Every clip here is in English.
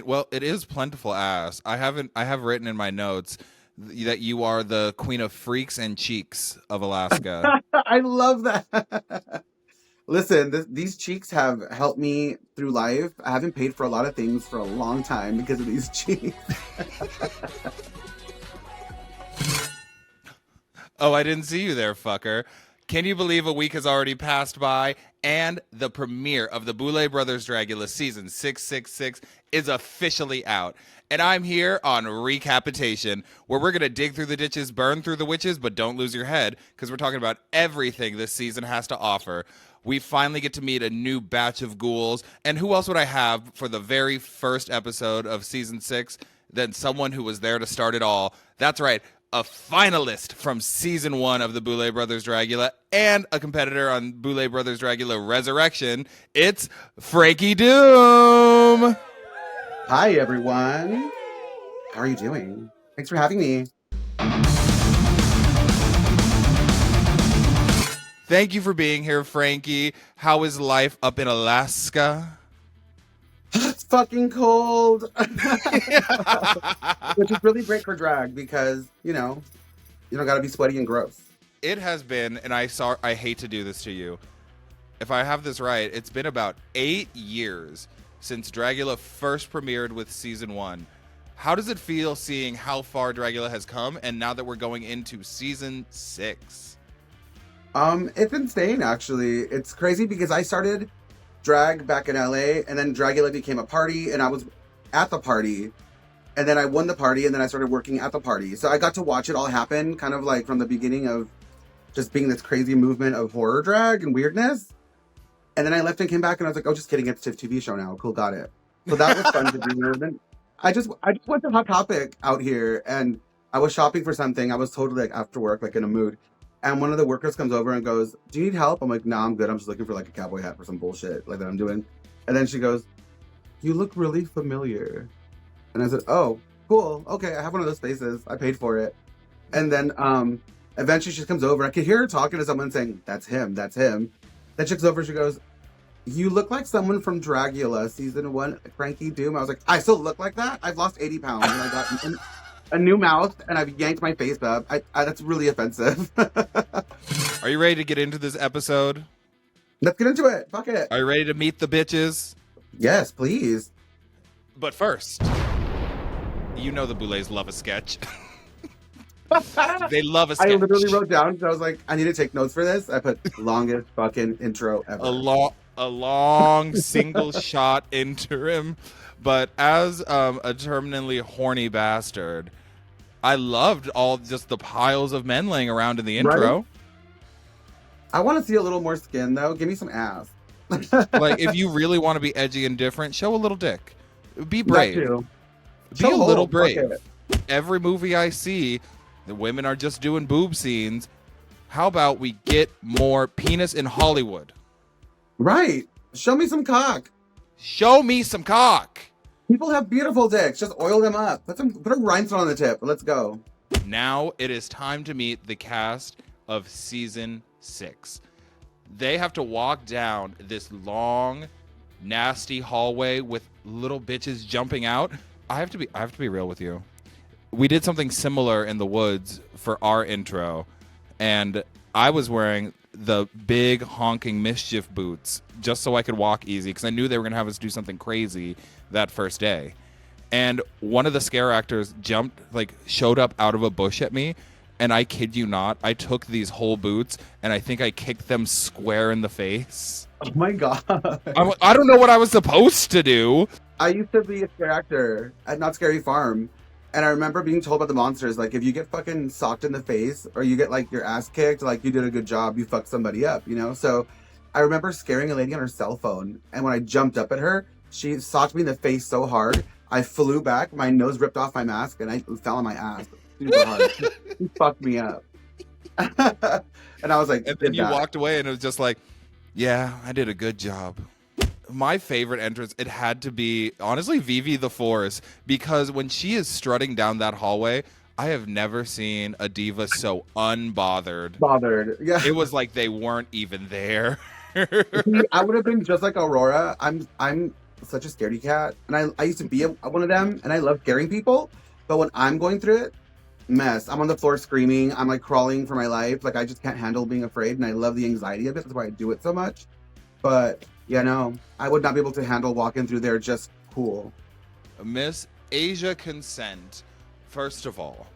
Well, it is plentiful ass. I have written in my notes that you are the queen of freaks and cheeks of Alaska. I love that. Listen, these cheeks have helped me through life. I haven't paid for a lot of things for a long time because of these cheeks. Oh, I didn't see you there, fucker. Can you believe a week has already passed by and the premiere of the Boulet Brothers Dragula season 666 is officially out? And I'm here on Recapitation, where we're going to dig through the ditches, burn through the witches, but don't lose your head, because we're talking about everything this season has to offer. We finally get to meet a new batch of ghouls, and who else would I have for the very first episode of season 6 than someone who was there to start it all? That's right, a finalist from season 1 of the Boulet Brothers Dragula and a competitor on Boulet Brothers Dragula Resurrection. It's Frankie Doom. Hi, everyone. How are you doing? Thanks for having me. Thank you for being here, Frankie. How is life up in Alaska? It's fucking cold. Which is really great for drag because, you don't got to be sweaty and gross. It has been, and I hate to do this to you. If I have this right, it's been about 8 years since Dragula first premiered with season 1. How does it feel seeing how far Dragula has come, and now that we're going into season 6? It's insane, actually. It's crazy because I started drag back in LA, and then Dragula became a party, and I was at the party, and then I won the party, and then I started working at the party. So I got to watch it all happen, kind of like from the beginning of just being this crazy movement of horror drag and weirdness. And then I left and came back, and I was like, oh, just kidding, it's a TV show now. Cool, got it. So that was fun to do. And then I just went to Hot Topic out here, and I was shopping for something. I was totally like after work, like in a mood. And one of the workers comes over and goes, do you need help? I'm like, no, I'm good. I'm just looking for like a cowboy hat for some bullshit like that I'm doing. And then she goes, you look really familiar. And I said, oh, cool. Okay, I have one of those faces. I paid for it. And then eventually she comes over. I could hear her talking to someone saying, that's him, that's him. Then she comes over and she goes, you look like someone from Dragula, season 1, Frankie Doom. I was like, I still look like that? I've lost 80 pounds and I got a new mouth and I've yanked my face up. That's really offensive. Are you ready to get into this episode? Let's get into it. Fuck it. Are you ready to meet the bitches? Yes, please. But first, you know the Boulets love a sketch. They love a sketch. I literally wrote down, so I was like, I need to take notes for this. I put longest fucking intro ever. A long single shot interim. But as a terminally horny bastard, I loved all just the piles of men laying around in the intro. Right? I want to see a little more skin, though. Give me some ass. Like, if you really want to be edgy and different, show a little dick. Be brave. Be a little brave. Every movie I see, the women are just doing boob scenes. How about we get more penis in Hollywood? Right. Show me some cock. Show me some cock. People have beautiful dicks. Just oil them up. Put a rhinestone on the tip. Let's go. Now it is time to meet the cast of season 6. They have to walk down this long, nasty hallway with little bitches jumping out. I have to be real with you. We did something similar in the woods for our intro, and I was wearing the big honking mischief boots just so I could walk easy because I knew they were going to have us do something crazy that first day. And one of the scare actors showed up out of a bush at me, and I kid you not, I took these whole boots and I think I kicked them square in the face. Oh my God. I don't know what I was supposed to do. I used to be a scare actor at Not Scary Farm. And I remember being told by the monsters, like, if you get fucking socked in the face or you get, like, your ass kicked, like, you did a good job, you fucked somebody up, So I remember scaring a lady on her cell phone. And when I jumped up at her, she socked me in the face so hard, I flew back, my nose ripped off my mask, and I fell on my ass super hard. She fucked me up. And I was like, and then you walked away and it was just like, yeah, I did a good job. My favorite entrance, it had to be, honestly, Vivi the Force, because when she is strutting down that hallway, I have never seen a diva so unbothered. Yeah. It was like they weren't even there. I would have been just like Aurora. I'm such a scaredy cat, and I used to be one of them, and I love scaring people. But when I'm going through it, mess. I'm on the floor screaming. I'm like crawling for my life. Like I just can't handle being afraid, and I love the anxiety of it. That's why I do it so much. But yeah, no, I would not be able to handle walking through there just cool. Miss Asia Consent. First of all,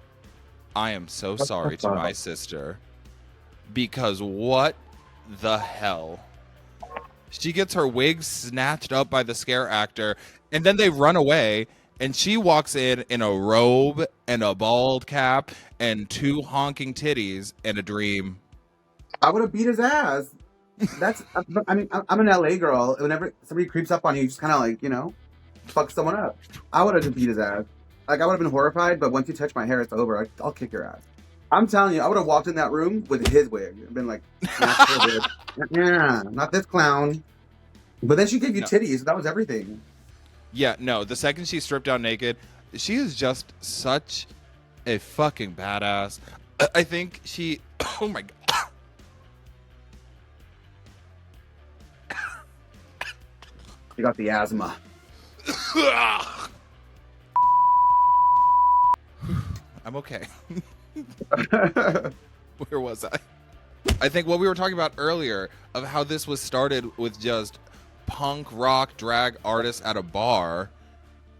I am so What the sorry to my fuck? sister, because what the hell? She gets her wig snatched up by the scare actor, and then they run away, and she walks in a robe and a bald cap and 2 honking titties and a dream. I would have beat his ass. That's. I mean, I'm an LA girl. Whenever somebody creeps up on you, you just kind of like, fuck someone up. I would have just beat his ass. Like I would have been horrified, but once you touch my hair, it's over. I'll kick your ass. I'm telling you, I would have walked in that room with his wig and been like, yeah, not this clown. But then she gave you No. titties. So that was everything. Yeah, no, the second she stripped down naked, she is just such a fucking badass. I think she, oh my god. You got the asthma. I'm okay. Where was I? I think what we were talking about earlier of how this was started with just punk rock drag artists at a bar.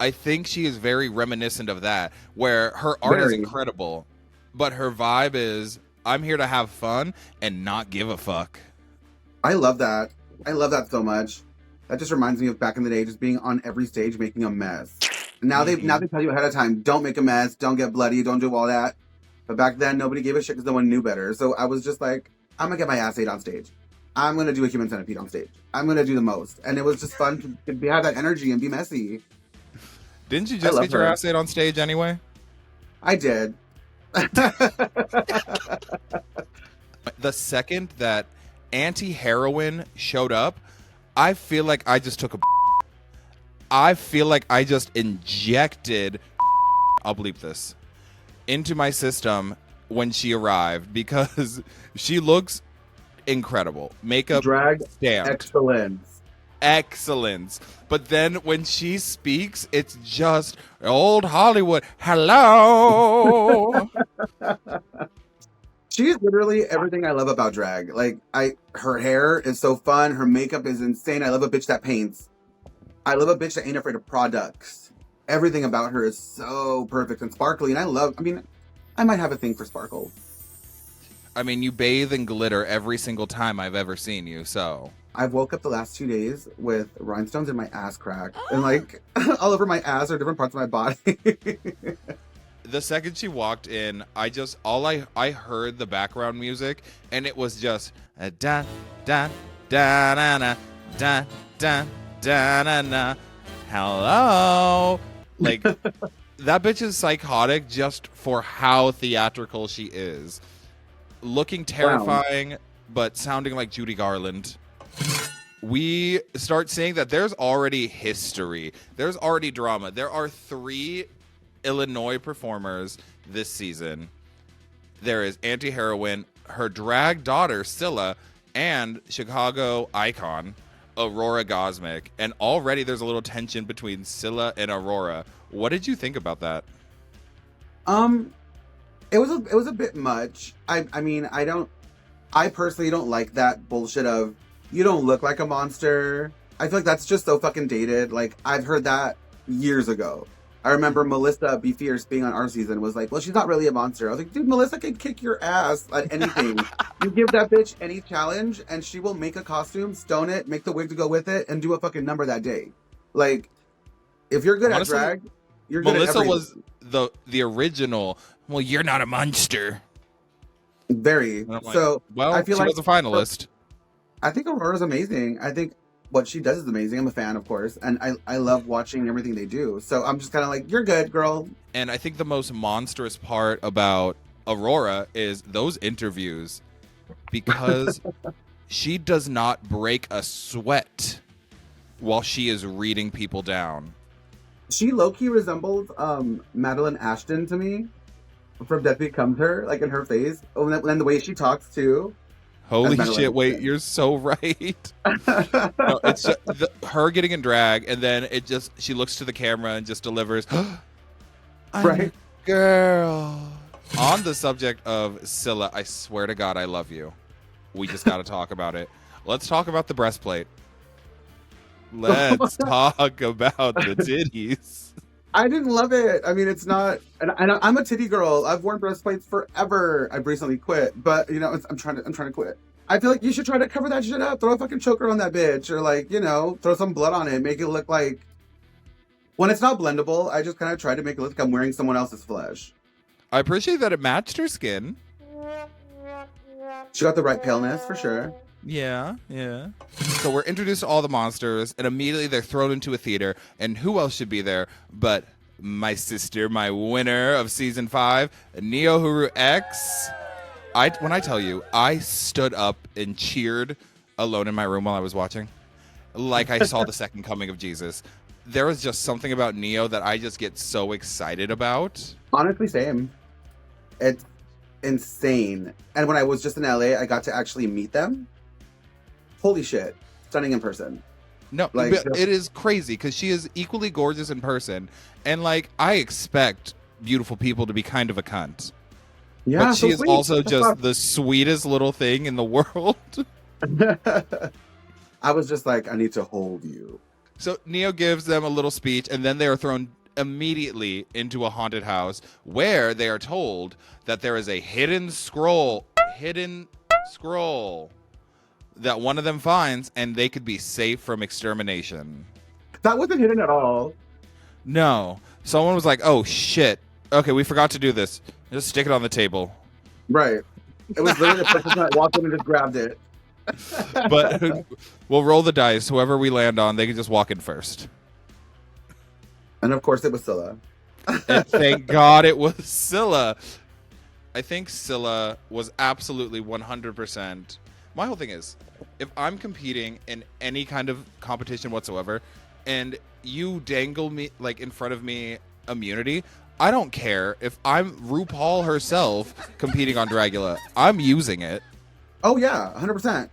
I think she is very reminiscent of that, where her art is Very. incredible, but her vibe is I'm here to have fun and not give a fuck. I love that. I love that so much. That just reminds me of back in the day, just being on every stage making a mess. Now they tell you ahead of time, don't make a mess, don't get bloody, don't do all that. But back then, nobody gave a shit because no one knew better. So I was just like, I'm gonna get my ass ate on stage. I'm gonna do a human centipede on stage. I'm gonna do the most, and it was just fun to have that energy and be messy. Didn't you I just love get your her. ass ate on stage anyway? I did. The second that Anti-Heroin showed up, I feel like I just took a I feel like I just injected I'll bleep this into my system when she arrived, because she looks incredible. Makeup Drag stamped. Excellence. But then when she speaks, it's just old Hollywood. Hello. She is literally everything I love about drag. Like her hair is so fun. Her makeup is insane. I love a bitch that paints. I love a bitch that ain't afraid of products. Everything about her is so perfect and sparkly. And I might have a thing for sparkle. I mean, you bathe in glitter every single time I've ever seen you, so. I've woke up the last 2 days with rhinestones in my ass crack. And like all over my ass or different parts of my body. The second she walked in, I heard the background music, and it was just da da da da da da da da da. Hello, like that bitch is psychotic just for how theatrical she is, looking terrifying, but sounding like Judy Garland. We start saying that there's already history, there's already drama. There are 3 Illinois performers this season. There is Anti-Heroin, her drag daughter Sila, and Chicago icon Aurora Gosmic. And already there's a little tension between Sila and Aurora. What did you think about that? It was a bit much. I personally don't like that bullshit of you don't look like a monster. I feel like that's just so fucking dated. Like I've heard that years ago. I remember Melissa Be Fierce being on our season was like, well, she's not really a monster. I was like, dude, Melissa can kick your ass at anything. You give that bitch any challenge and she will make a costume, stone it, make the wig to go with it, and do a fucking number that day. Like, if you're good Honestly, at drag, you're good Melissa at everything. was the original, well, you're not a monster. Very. And I'm like, So well, I feel she like was a finalist. I think Aurora's amazing. I think what she does is amazing. I'm a fan, of course, and I love watching everything they do. So I'm just kind of like, you're good, girl. And I think the most monstrous part about Aurora is those interviews, because she does not break a sweat while she is reading people down. She low-key resembles Madeline Ashton to me from Death Becomes Her, like in her face. Oh, and the way she talks too. Holy As men shit! like Wait, it. you're so right. No, it's just her getting in drag, and then she looks to the camera and just delivers. I'm Right. a girl. On the subject of Sila, I swear to God, I love you. We just got to talk about it. Let's talk about the breastplate. Let's talk about the titties. I didn't love it. I mean, it's not, and I'm a titty girl. I've worn breastplates forever. I've recently quit, but you know, I'm trying to quit. I feel like you should try to cover that shit up. Throw a fucking choker on that bitch, or like, you know, throw some blood on it. Make it look like. When it's not blendable, I just kind of try to make it look like I'm wearing someone else's flesh. I appreciate that it matched her skin. She got the right paleness for sure. Yeah. So we're introduced to all the monsters, and immediately they're thrown into a theater. And who else should be there but my sister, my winner of season 5, Neo Huru X. When I tell you, I stood up and cheered alone in my room while I was watching, like I saw the second coming of Jesus. There was just something about Neo that I just get so excited about. Honestly, same. It's insane. And when I was just in LA, I got to actually meet them. Holy shit. Stunning in person. No, Like, but it is crazy because she is equally gorgeous in person. And like, I expect beautiful people to be kind of a cunt. Yeah, But she is sweet. also What the just fuck? the sweetest little thing in the world. I was just like, I need to hold you. So Neo gives them a little speech, and then they are thrown immediately into a haunted house where they are told that there is a hidden scroll that one of them finds, and they could be safe from extermination. That wasn't hidden at all. No. Someone was like, oh shit. Okay, we forgot to do this. Just stick it on the table. Right. It was literally the person that walked in and just grabbed it. But we'll roll the dice. Whoever we land on, they can just walk in first. And of course it was Sila. And thank God it was Sila. I think Sila was absolutely 100%. My whole thing is, if I'm competing in any kind of competition whatsoever, and you dangle me like in front of me immunity, I don't care if I'm RuPaul herself competing on Dragula. I'm using it. Oh yeah, 100%.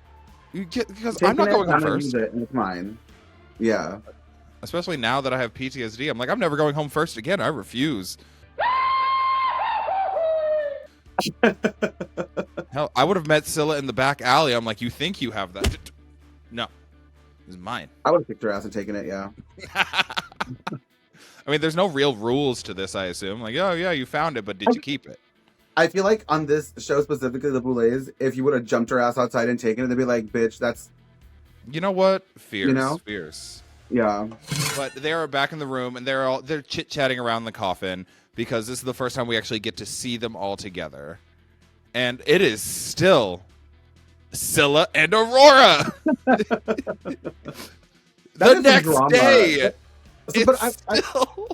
Because I'm not going home first. It and it's mine. Yeah. Especially now that I have PTSD. I'm like, I'm never going home first again. I refuse. Hell, I would have met Sila in the back alley. I'm like, you think you have that? No. It's mine. I would have kicked her ass and taken it, yeah. I mean, there's no real rules to this, I assume. Like, oh, yeah, you found it, but did you keep it? I feel like on this show specifically, the Boulets, if you would have jumped her ass outside and taken it, they'd be like, bitch, that's... You know what? Fierce. You know? Fierce. Yeah. But they are back in the room, and they're chit-chatting around the coffin because this is the first time we actually get to see them all together. And it is still Sila and Aurora. The next day. It's still...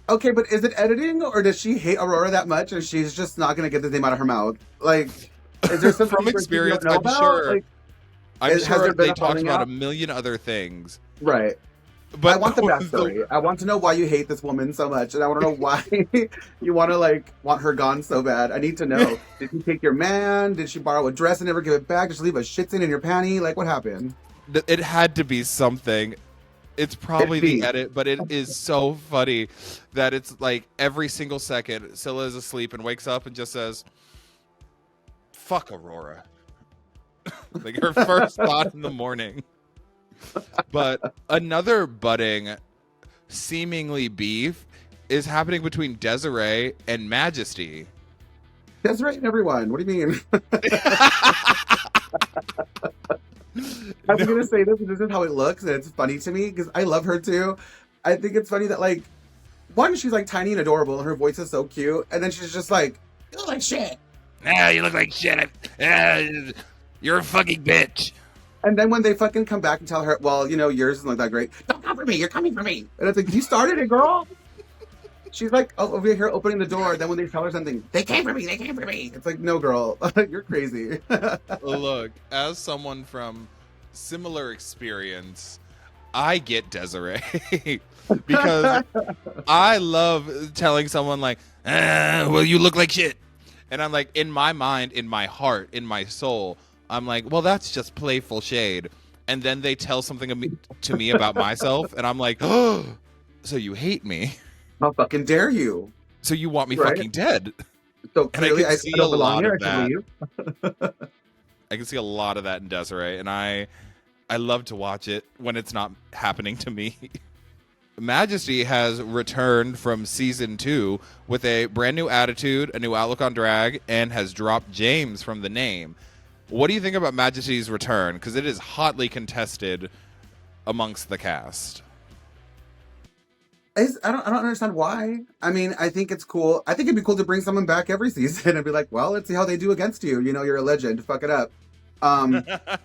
Okay, but is it editing, or does she hate Aurora that much, and she's just not going to get the name out of her mouth? Like, is there something from experience? you don't know I'm about? sure. Like, I'm has sure there been they a talked falling about out? a million other things. Right. But I want the backstory. I want to know why you hate this woman so much, and I want to know why you want to want her gone so bad. I need to know. Did she take your man? Did she borrow a dress and never give it back? Did she leave a shit stain in your panty? Like, what happened? It had to be something. It's probably the edit, but it is so funny that it's like every single second, Sila is asleep and wakes up and just says, fuck Aurora. Like her first thought in the morning. But another budding, seemingly beef is happening between Desiree and Majesty. Desiree and everyone. What do you mean? I was going to say this is how it looks, and it's funny to me because I love her too. I think it's funny that, like, one, she's like tiny and adorable, and her voice is so cute, and then she's just like, you look like shit. Ah, you look like shit. You're a fucking bitch. And then when they fucking come back and tell her, well, you know, yours isn't like that great. Don't come for me. You're coming for me. And it's like, you started it, girl. She's like over here opening the door. Then when they tell her something, they came for me. They came for me. It's like, no, girl, you're crazy. Look, as someone from similar experience, I get Desiree because I love telling someone like, well, you look like shit. And I'm like, in my mind, in my heart, in my soul, I'm like, well, that's just playful shade. And then they tell something to me about myself, and I'm like, oh, so you hate me. How fucking dare you? So you want me Right. fucking dead. So And I clearly can I see a don't belong lot here. of I should that. leave. I can see a lot of that in Desiree, and I love to watch it when it's not happening to me. Majesty has returned from season 2 with a brand new attitude, a new outlook on drag, and has dropped James from the name. What do you think about Majesty's return? Because it is hotly contested amongst the cast. I don't understand why. I mean, I think it's cool. I think it'd be cool to bring someone back every season and be like, well, let's see how they do against you. You know, you're a legend. Fuck it up. I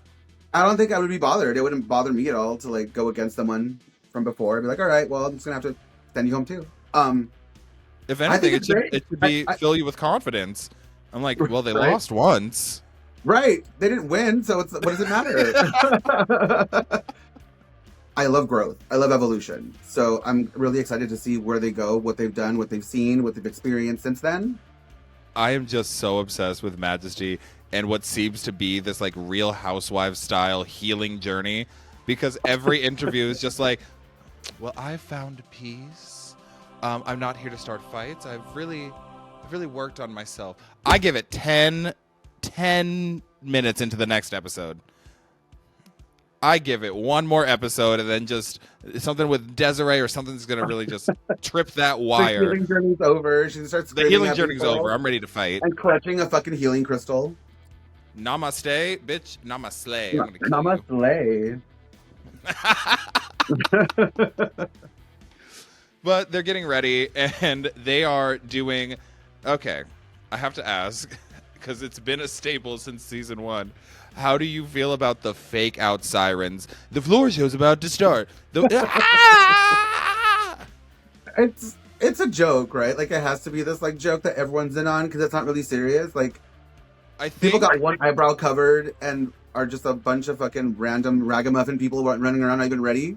don't think I would be bothered. It wouldn't bother me at all to like go against someone from before. I'd be like, all right, well, I'm just gonna have to send you home too. If anything, it should be fill you with confidence. I'm like, well, they lost once. Right. They didn't win, so what does it matter? I love growth. I love evolution. So I'm really excited to see where they go, what they've done, what they've seen, what they've experienced since then. I am just so obsessed with Majesty and what seems to be this like Real Housewives style healing journey, because every interview is just like, well, I found peace. I'm not here to start fights. I've really worked on myself. I give it 10 minutes into the next episode. I give it one more episode, and then just something with Desiree or something's going to really just trip that wire. The healing journey's over. She starts the healing journey's over. I'm ready to fight. And clutching a fucking healing crystal. Namaste, bitch. Namaste. Namaste. But they're getting ready, and they are doing... Okay, I have to ask, because it's been a staple since season 1. How do you feel about the fake out sirens? The floor show's about to start. It's a joke, right? Like, it has to be this like joke that everyone's in on because it's not really serious. Like, I think people got one eyebrow covered and are just a bunch of fucking random ragamuffin people running around not even ready.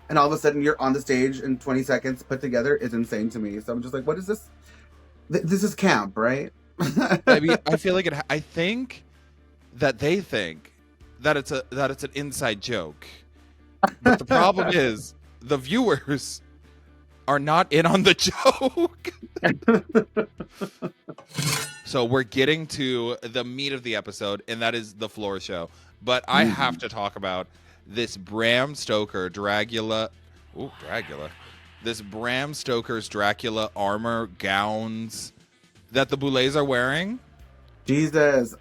And all of a sudden you're on the stage in 20 seconds put together is insane to me. So I'm just like, what is this? This is camp, right? I mean, I feel like I think that they think that it's an inside joke. But the problem is the viewers are not in on the joke. So we're getting to the meat of the episode, and that is the floor show. But I have to talk about this Bram Stoker Dragula. Ooh, Dragula. This Bram Stoker's Dracula armor gowns that the Boulets are wearing. Jesus.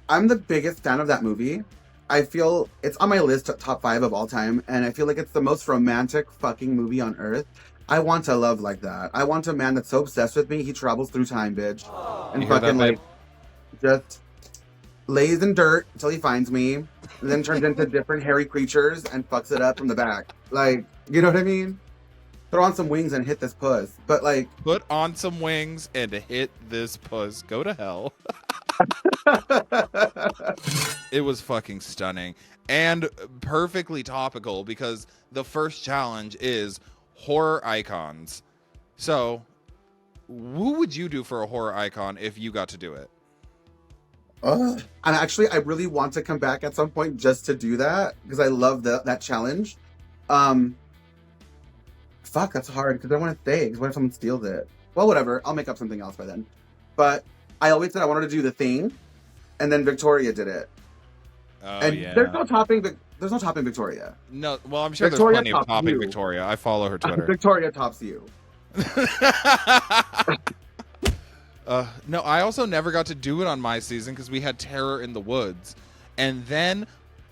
I'm the biggest fan of that movie. I feel it's on my list top 5 of all time, and I feel like it's the most romantic fucking movie on earth. I want a love like that. I want a man that's so obsessed with me, he travels through time, bitch. And You hear fucking that, like just lays in dirt until he finds me, and then turns into different hairy creatures and fucks it up from the back. Like, you know what I mean? Throw on some wings and hit this puss. But like, put on some wings and hit this puss. Go to hell. It was fucking stunning and perfectly topical because the first challenge is horror icons. So, who would you do for a horror icon if you got to do it? and actually, I really want to come back at some point just to do that because I love that challenge. Fuck, that's hard because I don't want to say. Because what if someone steals it? Well, whatever. I'll make up something else by then. But I always said I wanted to do The Thing, and then Victoria did it. Oh, and yeah. there's no topping Victoria. No, well, I'm sure Victoria there's plenty of tops topping you. Victoria. I follow her Twitter. Victoria tops you. No, I also never got to do it on my season because we had Terror in the Woods. And then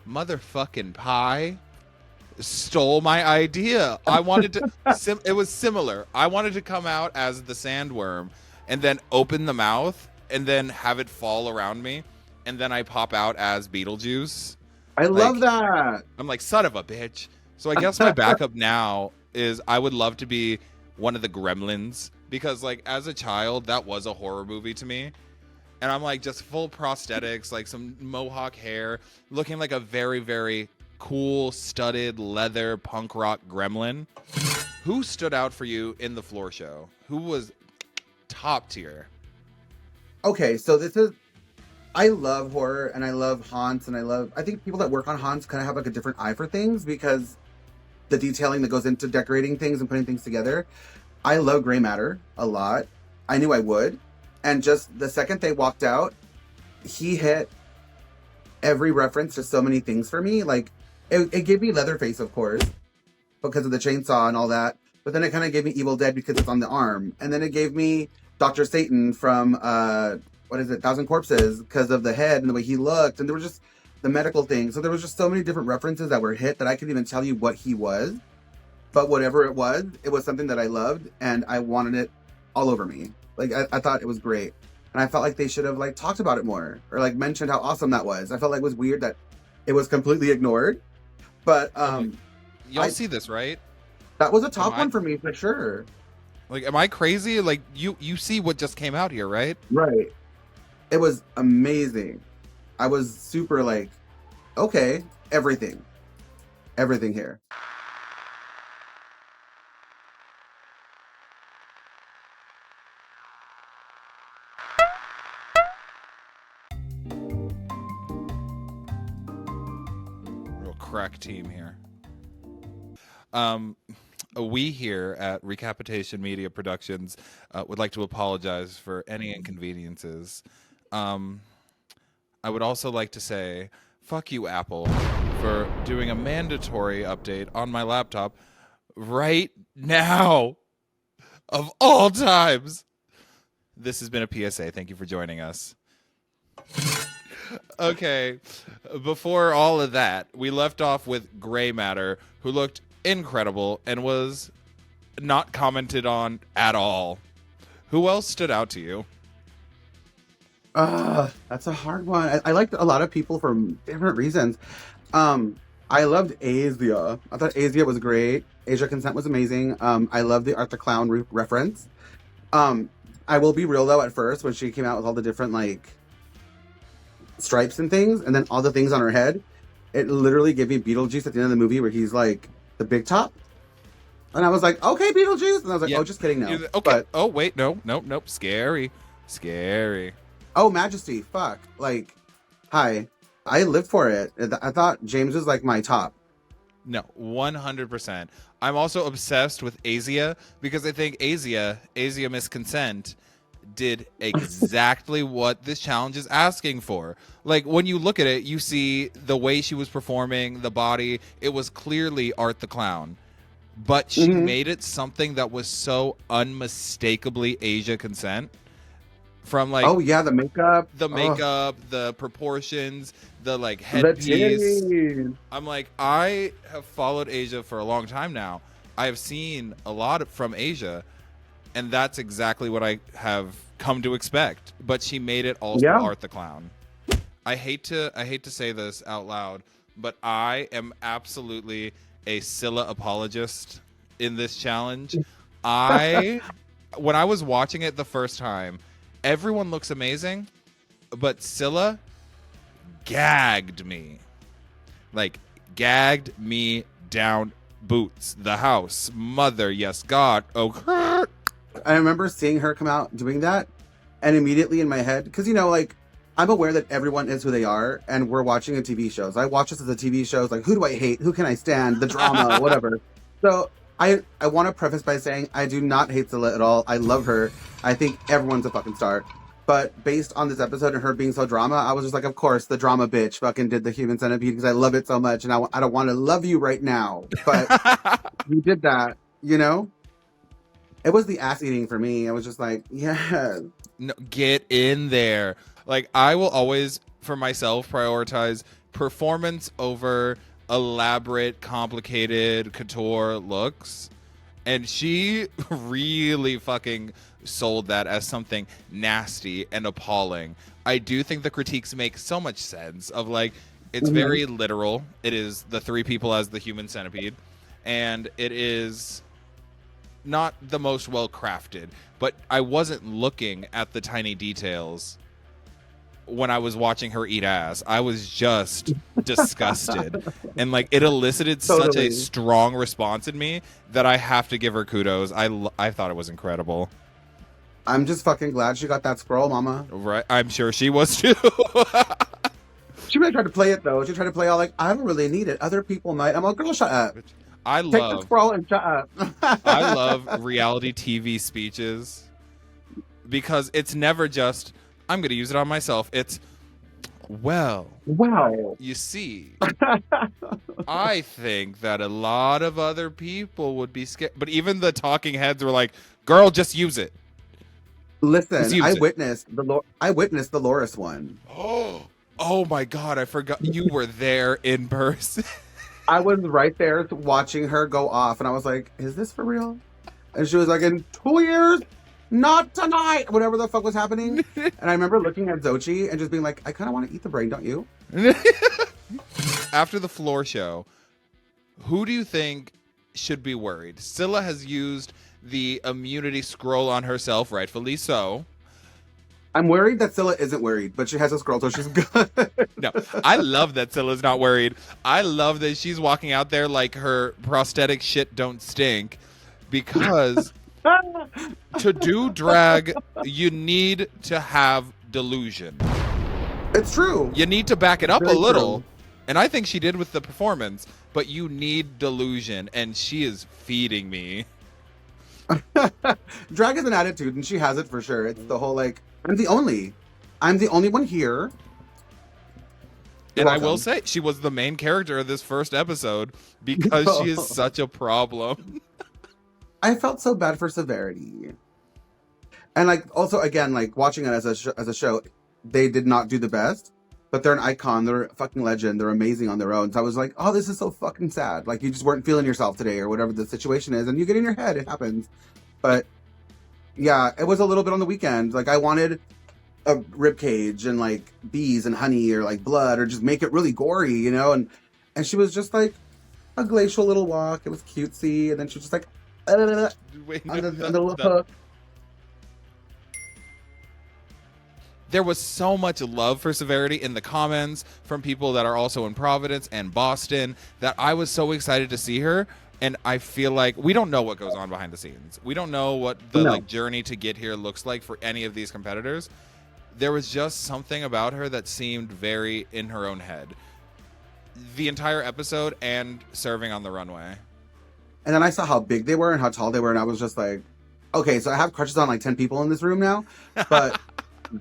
motherfucking Pie stole my idea. I wanted to... it was similar. I wanted to come out as the sandworm and then open the mouth and then have it fall around me. And then I pop out as Beetlejuice. I love that. I'm like, son of a bitch. So I guess my backup now is I would love to be one of the Gremlins because, like, as a child, that was a horror movie to me. And I'm like, just full prosthetics, like some mohawk hair, looking like a very, very cool, studded leather punk rock gremlin. Who stood out for you in the floor show? Who was top tier? Okay, so this is I love horror and I love haunts and I think people that work on haunts kind of have like a different eye for things because the detailing that goes into decorating things and putting things together. I love gray matter a lot. I knew I would. And just the second they walked out, he hit every reference to so many things for me. Like, it gave me Leatherface, of course, because of the chainsaw and all that. But then it kind of gave me Evil Dead because it's on the arm. And then it gave me Dr. Satan from, what is it, Thousand Corpses, because of the head and the way he looked. And there was just the medical thing. So there was just so many different references that were hit that I couldn't even tell you what he was. But whatever it was something that I loved, and I wanted it all over me. Like, I thought it was great. And I felt like they should have, like, talked about it more. Or, like, mentioned how awesome that was. I felt like it was weird that it was completely ignored. But, y'all see this, right? That was a top one for me, for sure. Like, am I crazy? Like, you see what just came out here, right? Right. It was amazing. I was super, like, okay, everything here. Real crack team here. We here at Recapitation Media Productions would like to apologize for any inconveniences. I would also like to say, fuck you, Apple, for doing a mandatory update on my laptop right now, of all times. This has been a PSA. Thank you for joining us. Okay, before all of that, we left off with Gray Matter, who looked incredible and was not commented on at all. Who else stood out to you? That's a hard one. I liked a lot of people for different reasons. I loved Asia. I thought Asia was great. Asia Consent was amazing. I love the Art the Clown reference. I will be real though, at first, when she came out with all the different, like, stripes and things, and then all the things on her head, it literally gave me Beetlejuice at the end of the movie where he's like the big top. And I was like, okay, Beetlejuice. And I was like, oh, just kidding, no. Okay. But, oh, wait, nope. Scary. oh, Majesty, fuck. Like, hi. I lived for it. I thought James was like my top. No, 100%. I'm also obsessed with Asia because I think Asia Miss Consent did exactly what this challenge is asking for. Like, when you look at it, you see the way she was performing, the body, it was clearly Art the Clown. But she made it something that was so unmistakably Asia Consent. From, like, oh yeah, the makeup, the proportions, the, like, headpiece. I'm like, I have followed Asia for a long time now. I have seen a lot from Asia, and that's exactly what I have come to expect. But she made it also Art the Clown. I hate to say this out loud, but I am absolutely a Sila apologist in this challenge. When I was watching it the first time, everyone looks amazing, but Sila gagged me. Like, gagged me down. Boots, the house, mother, yes, God, oh. I remember seeing her come out doing that, and immediately in my head, because, you know, like, I'm aware that everyone is who they are, and we're watching a TV shows. I watch this as a TV shows, like, who do I hate? Who can I stand? The drama, whatever. So I want to preface by saying I do not hate Sila at all. I love her. I think everyone's a fucking star. But based on this episode and her being so drama, I was just like, of course, the drama bitch fucking did the Human Centipede because I love it so much, and I don't want to love you right now. But you did that, you know? It was the ass eating for me. I was just like, yeah. No, get in there. Like, I will always, for myself, prioritize performance over elaborate, complicated couture looks. And she really fucking sold that as something nasty and appalling. I do think the critiques make so much sense of, like, it's very literal. It is the three people as the Human Centipede. And it is not the most well crafted, but I wasn't looking at the tiny details when I was watching her eat ass. I was just disgusted. And, like, it elicited such a strong response in me that I have to give her kudos. I thought it was incredible. I'm just fucking glad she got that scroll, mama. Right. I'm sure she was too. She really tried to play it though. She tried to play all like, I don't really need it. Other people might. I'm like, girl, shut up. Take the scroll and shut up. I love reality TV speeches because it's never just, I'm going to use it on myself. It's, well, you see, I think that a lot of other people would be scared. But even the talking heads were like, girl, just use it. Listen, I witnessed the Loris one. Oh my God, I forgot you were there in person. I was right there watching her go off, and I was like, is this for real? And she was like, in 2 years, not tonight, whatever the fuck was happening. And I remember looking at Xochitl and just being like, I kind of want to eat the brain, don't you? After the floor show, who do you think should be worried? Sila has used the immunity scroll on herself, rightfully so. I'm worried that Sila isn't worried, but she has a scroll, so she's good. No, I love that Sila's not worried. I love that she's walking out there like her prosthetic shit don't stink, because to do drag, you need to have delusion. It's true. You need to back it up a little. True. And I think she did with the performance, but you need delusion, and she is feeding me. Drag is an attitude, and she has it for sure. It's the whole like, I'm the only one here. And I will say, she was the main character of this first episode because she is such a problem. I felt so bad for Severity. And like, also again, like watching it as a show, they did not do the best, but they're an icon. They're a fucking legend. They're amazing on their own. So I was like, oh, this is so fucking sad. Like you just weren't feeling yourself today or whatever the situation is. And you get in your head, it happens. But yeah, it was a little bit on the weekend. Like I wanted a rib cage and like bees and honey or like blood or just make it really gory, you know? And she was just like a glacial little walk. It was cutesy. And then she was just like, Wait, on the little hook. There was so much love for Severity in the comments from people that are also in Providence and Boston that I was so excited to see her. And I feel like we don't know what goes on behind the scenes. We don't know what the like journey to get here looks like for any of these competitors. There was just something about her that seemed very in her own head. The entire episode and serving on the runway. And then I saw how big they were and how tall they were, and I was just like, okay, so I have crushes on like 10 people in this room now, but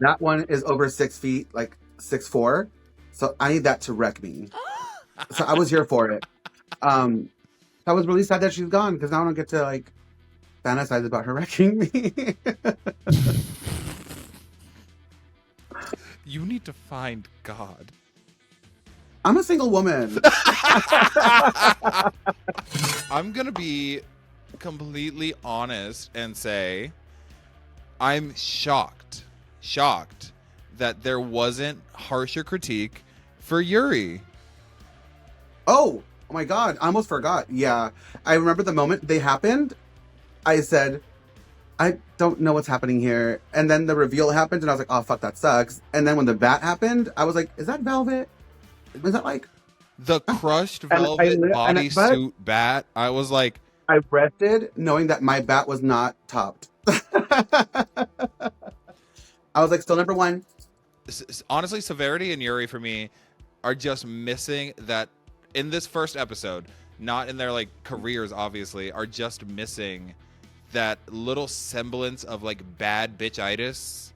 that one is over 6 feet, like 6'4". So I need that to wreck me. So I was here for it. I was really sad that she's gone because now I don't get to like fantasize about her wrecking me. You need to find God. I'm a single woman. I'm going to be completely honest and say I'm shocked that there wasn't harsher critique for Yuri. Oh my God. I almost forgot. Yeah. I remember the moment they happened. I said, I don't know what's happening here. And then the reveal happened and I was like, oh, fuck, that sucks. And then when the bat happened, I was like, is that Velvet? Was that like the crushed velvet bodysuit bat? I was like, I rested knowing that my bat was not topped. I was like, still number one. Honestly, Severity and Yuri for me are just missing that in this first episode, not in their like careers, obviously, are just missing that little semblance of like bad bitchitis,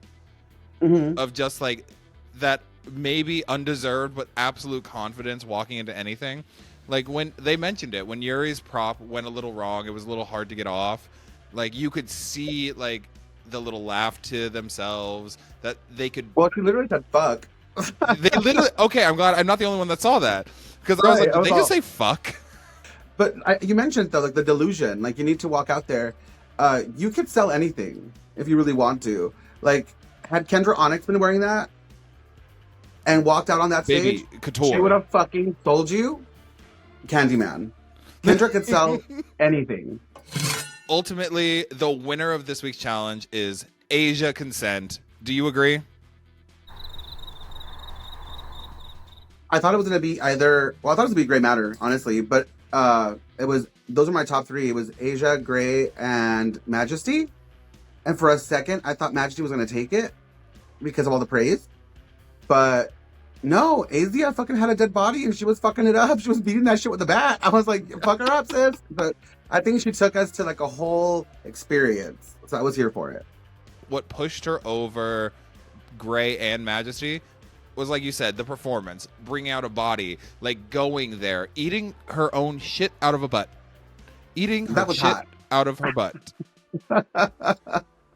of just like that maybe undeserved but absolute confidence walking into anything. Like when they mentioned it, when Yuri's prop went a little wrong, it was a little hard to get off. Like you could see like the little laugh to themselves that they could. Well, she literally said fuck. They literally. Okay, I'm glad I'm not the only one that saw that because I was like, did they just say fuck? But you mentioned though, like the delusion. Like you need to walk out there. You could sell anything if you really want to. Like had Kendra Onyx been wearing that and walked out on that stage, Couture, she would have fucking sold you Candyman. Kendra could sell anything. Ultimately, the winner of this week's challenge is Asia Consent. Do you agree? I thought it was going to be either... Well, I thought it was going to be Grey Matter, honestly. But it was... Those are my top three. It was Asia, Grey, and Majesty. And for a second, I thought Majesty was going to take it because of all the praise. But no, Azia fucking had a dead body and she was fucking it up. She was beating that shit with a bat. I was like, fuck her up, sis. But I think she took us to like a whole experience. So I was here for it. What pushed her over Gray and Majesty was, like you said, the performance, bringing out a body, like going there, eating her own shit out of a butt. Eating her shit out of her butt.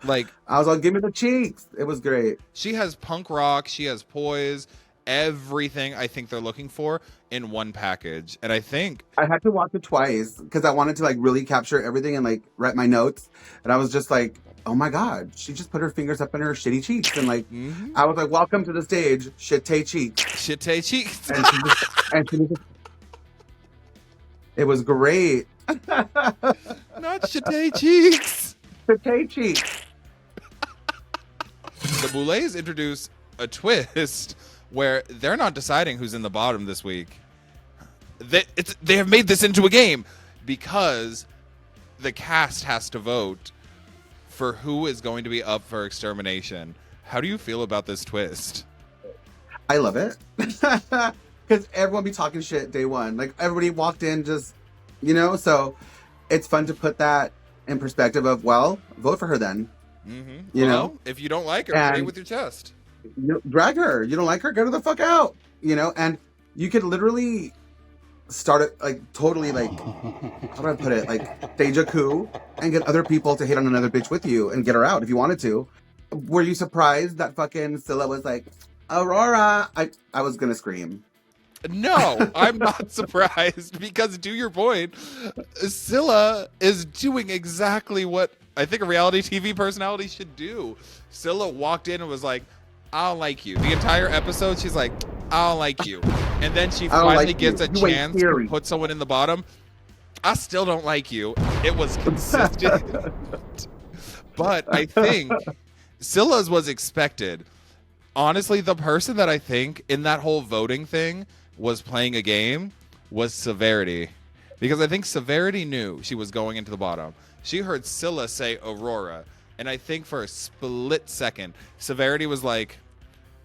Like, I was like, give me the cheeks. It was great. She has punk rock, she has poise, everything I think they're looking for in one package. And I think I had to watch it twice because I wanted to like really capture everything and like write my notes. And I was just like, oh my God, she just put her fingers up in her shitty cheeks. And like, I was like, welcome to the stage, shitty cheeks. Shitty cheeks. And she just, it was great. Not shitty cheeks. Shitty cheeks. The Boulets introduce a twist where they're not deciding who's in the bottom this week. They have made this into a game because the cast has to vote for who is going to be up for extermination. How do you feel about this twist? I love it. Because everyone be talking shit day one. Like, everybody walked in just, you know? So it's fun to put that in perspective of, well, vote for her then. Mm-hmm. You know? If you don't like her, say it with your chest. Drag her. You don't like her? Get her the fuck out. You know? And you could literally start it, like, totally, like, how do I put it? Like, stage a coup and get other people to hit on another bitch with you and get her out if you wanted to. Were you surprised that fucking Sila was like, Aurora? I was gonna scream. No, I'm not surprised because, to your point, Sila is doing exactly what I think a reality TV personality should do. Sila walked in and was like, I don't like you. The entire episode, she's like, I don't like you. And then she finally gets a chance to put someone in the bottom. I still don't like you. It was consistent. But I think Sila's was expected. Honestly, the person that I think in that whole voting thing was playing a game was Severity. Because I think Severity knew she was going into the bottom. She heard Sila say Aurora. And I think for a split second, Severity was like,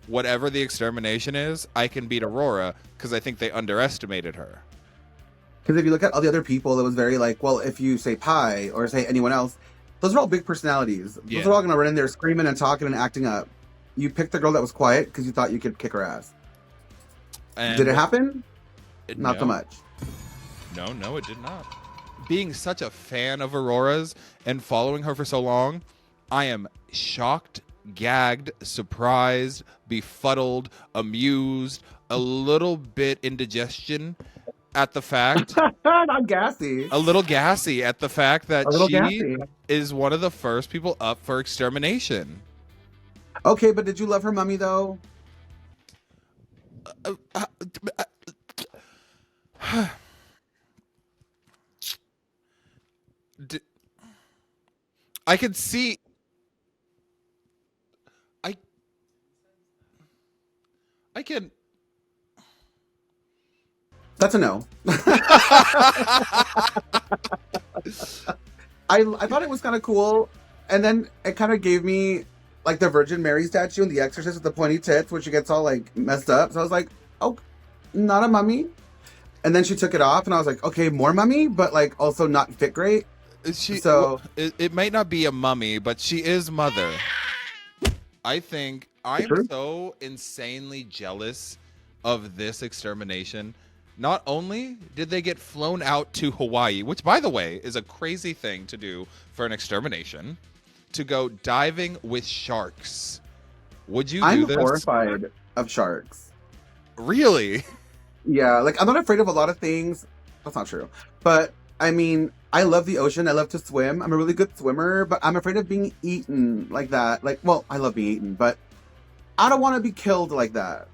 whatever the extermination is, I can beat Aurora, because I think they underestimated her. Because if you look at all the other people, it was very like, well, if you say Pie or say anyone else, those are all big personalities. Yeah. Those are all going to run in there screaming and talking and acting up. You picked the girl that was quiet because you thought you could kick her ass. And did it happen? Not so much. No, it did not. Being such a fan of Aurora's and following her for so long, I am shocked, gagged, surprised, befuddled, amused, a little bit indigestion at the fact. Not gassy. A little gassy at the fact that she is one of the first people up for extermination. Okay, but did you love her mummy though? I could see. I can. That's a no. I thought it was kind of cool, and then it kind of gave me like the Virgin Mary statue in The Exorcist with the pointy tits, where she gets all like messed up. So I was like, oh, not a mummy. And then she took it off, and I was like, okay, more mummy, but like also not fit great. It might not be a mummy, but she is mother. I think I'm so insanely jealous of this extermination. Not only did they get flown out to Hawaii, which, by the way, is a crazy thing to do for an extermination, to go diving with sharks. Would you do this? I'm horrified of sharks. Really? Yeah, like I'm not afraid of a lot of things. That's not true. But I mean, I love the ocean. I love to swim. I'm a really good swimmer, but I'm afraid of being eaten like that. Like, well, I love being eaten, but I don't want to be killed like that.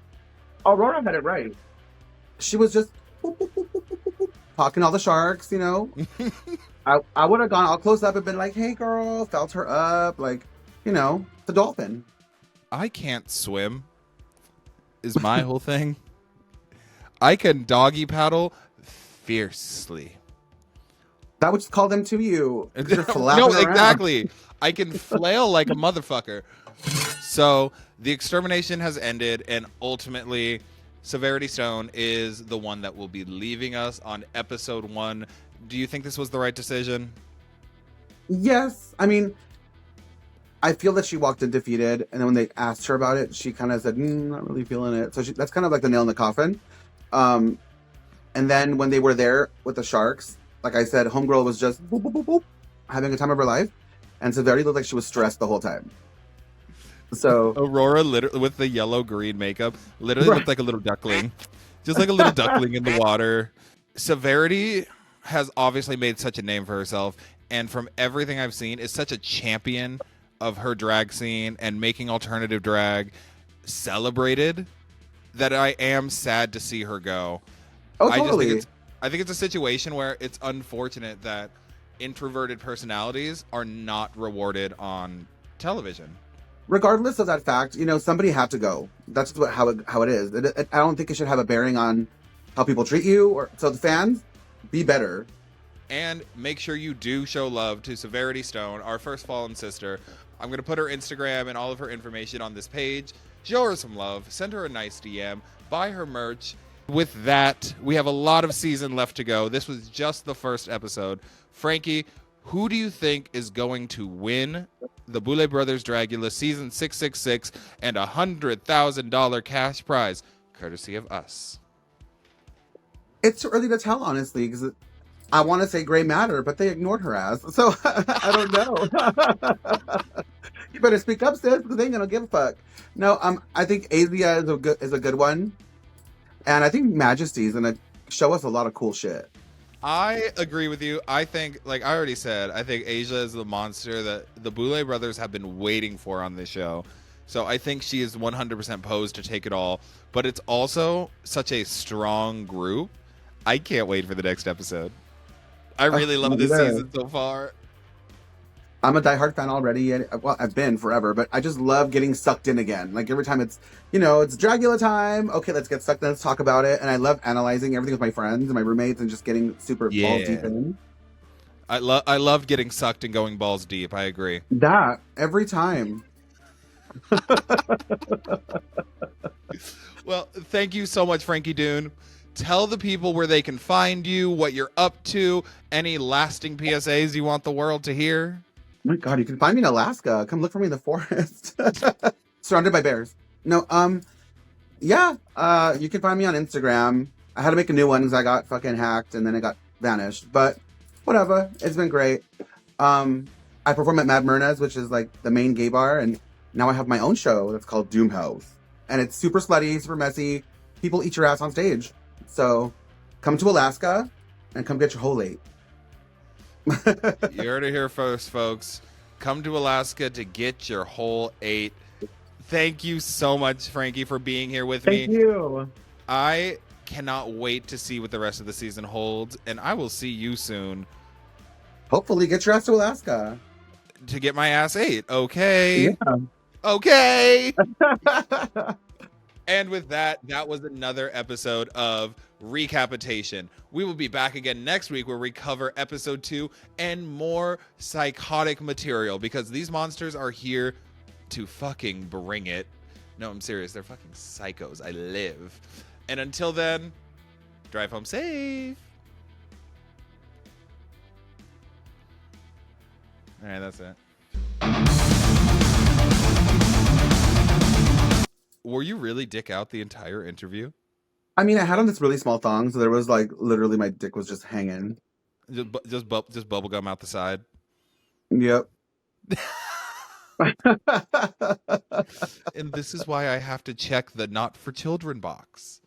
Aurora had it right. She was just boop, boop, boop, boop, boop, boop, talking all the sharks, you know. I would have gone all close up and been like, hey girl, felt her up, like, you know, the dolphin. I can't swim is my whole thing. I can doggy paddle fiercely. That would call them to you. 'Cause you're No, flapping around. exactly. I can flail like a motherfucker. So the extermination has ended, and ultimately, Severity Stone is the one that will be leaving us on episode 1. Do you think this was the right decision? Yes. I mean, I feel that she walked in defeated, and then when they asked her about it, she kind of said, "Not really feeling it." So that's kind of like the nail in the coffin. And then when they were there with the sharks, like I said, Homegirl was just boop, boop, boop, boop, having a time of her life, and Severity looked like she was stressed the whole time. So Aurora, literally with the yellow-green makeup, literally looked like a little duckling, just like a little duckling in the water. Severity has obviously made such a name for herself, and from everything I've seen, is such a champion of her drag scene and making alternative drag celebrated that I am sad to see her go. Oh, totally. I think it's a situation where it's unfortunate that introverted personalities are not rewarded on television. Regardless of that fact, somebody had to go. That's how it is. I don't think it should have a bearing on how people treat you. So the fans, be better. And make sure you do show love to Severity Stone, our first fallen sister. I'm going to put her Instagram and all of her information on this page. Show her some love. Send her a nice DM. Buy her merch. With that, we have a lot of season left to go. This was just the first episode. Frankie, who do you think is going to win the Boulet Brothers Dragula season 666 and a $100,000 cash prize, courtesy of us? It's too early to tell, honestly, because I want to say Gray Matter, but they ignored her ass. So I don't know. You better speak up, sis, because they ain't gonna give a fuck. No, I think Asia is a good one, and I think Majesty is gonna show us a lot of cool shit. I agree with you. I think, like I already said, I think Asia is the monster that the Boulet brothers have been waiting for on this show. So I think she is 100% posed to take it all. But it's also such a strong group. I can't wait for the next episode. I really love this season so far. I'm a diehard fan already. Well, I've been forever, but I just love getting sucked in again. Like every time it's Dragula time. Okay, let's get sucked in. Let's talk about it. And I love analyzing everything with my friends and my roommates and just getting super balls deep in. I loved getting sucked and going balls deep. I agree. That every time. Well, thank you so much, Frankie Doom. Tell the people where they can find you, what you're up to, any lasting PSAs you want the world to hear. Oh my God, you can find me in Alaska. Come look for me in the forest. Surrounded by bears. No, yeah, you can find me on Instagram. I had to make a new one because I got fucking hacked and then it got vanished. But whatever, it's been great. I perform at Mad Myrna's, which is like the main gay bar, and now I have my own show that's called Doom House. And it's super slutty, super messy. People eat your ass on stage. So come to Alaska and come get your whole ate. You heard it here first, folks. Come to Alaska to get your whole 8. Thank you so much, Frankie, for being here with me. Thank you. I cannot wait to see what the rest of the season holds, and I will see you soon. Hopefully get your ass to Alaska. To get my ass 8. Okay. Yeah. Okay. And with that, that was another episode of Recapitation. We will be back again next week where we cover episode 2 and more psychotic material because these monsters are here to fucking bring it. No, I'm serious. They're fucking psychos. I live. And until then, drive home safe. All right, that's it. Were you really dick out the entire interview? I mean, I had on this really small thong, so there was like literally my dick was just hanging. Just bubble gum out the side. Yep. And this is why I have to check the not for children box.